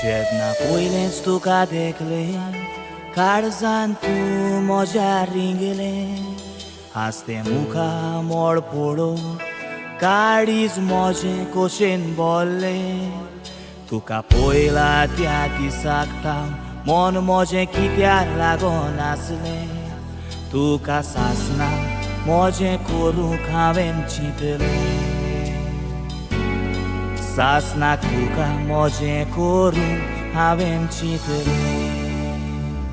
Jedna poilens tu kadekle Karzan tu moja ringele Haste muka mor podo Kadiz moje koshen bolle Tuka poila tiati sakta Mon moje kitya lagon asle Tuka sasna moje koru khaven chitele Sasna kuka moje koru haven chitele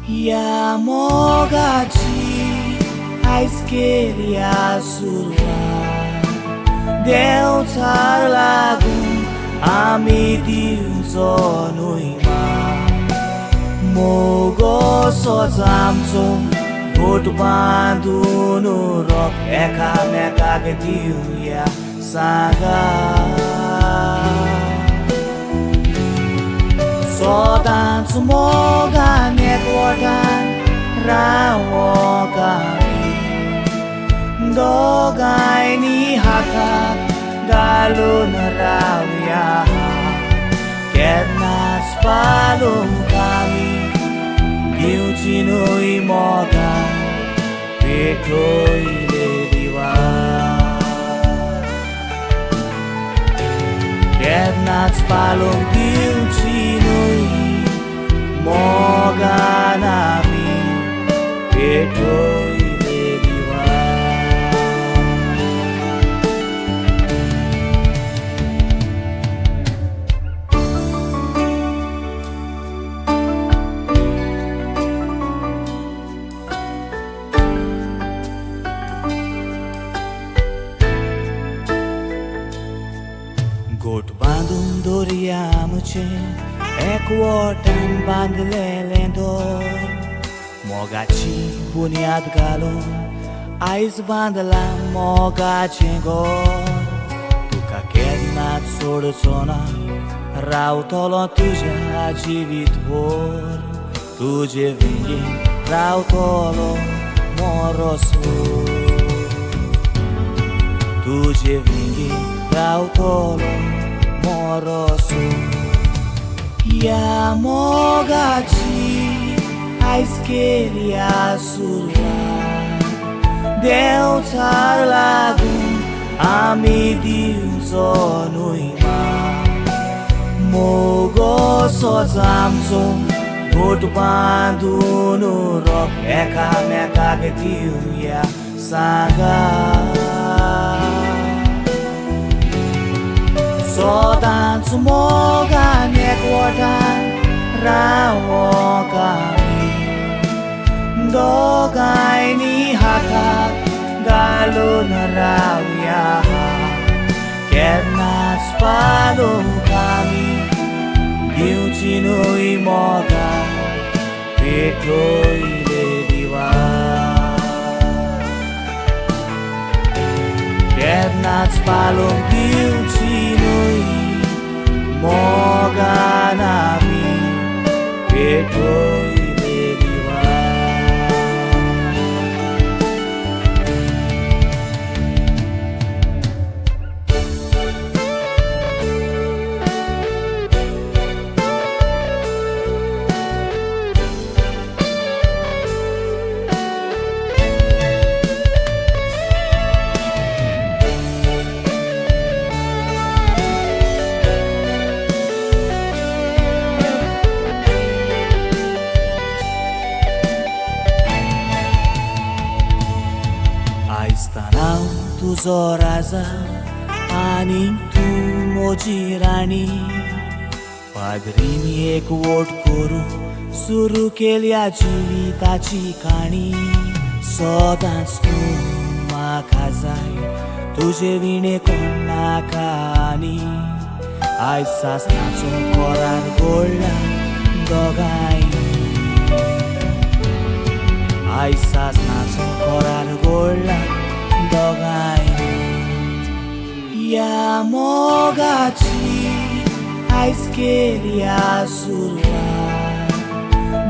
Ya mogachi aiskeria surwa Deutar lagun ami diuzo nuima Mogo sozamzo Gotu bandu nurok Eka meka ke diuya saga Sodan sumoga nekwodan rawokami Dogai ni hakak galun rawya Kednas palung kami Giucinoi moga Petoi le diwa Kednas palung giucinoi moga nami Petoi le diwa Got bandum doriamuche Ekwotan bandlelendor Mogachi bunyad galo Ais bandla mogachengor Tuka kednat sodchona Rautolo tujha jivitbor Tuje vingi rautolo moroso Tuje vingi rautolo moroso Ya mogachi aiskeria surwa Deutar lagun ami diuzo nuima Mogo sozamzo Gotu bandu nurok Eka meka ke diuya saga Sodan sumoga nekwodan rawokami Dogai ni hakak galun rawya Kednas palung kami Giucinoi moga Petoi le diwa Kednas palung giucinoi moga nami Petoi le diwa Aistanau tuzo raza Aning tu moji rani Padrini ek vot koru Suru kelia जीविताची काणी सदांच तू म्हाका जाय तुजे विणे कोण नाका आनी आयज सासणाचो कोरार घोळ्ळा दोगांय मोगाची आयज केल्या सुरवात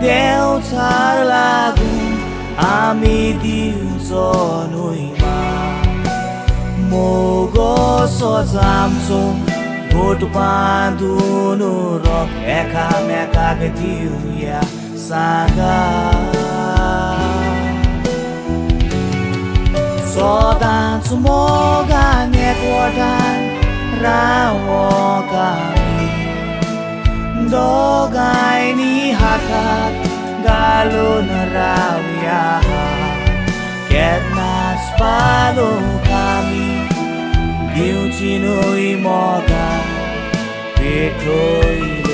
देंवचार लागून आमी दिवचो न्हय मान मोगोसो आमचो घोट बांदून रोग एकामेकाक दिवया सांगात सदांच मोगान एकवटान रावोंक आमी दोगांयनी हाताक घालून रावया केन्नाच पालोवंक आमी दिवची न्हय मोगान पेटोय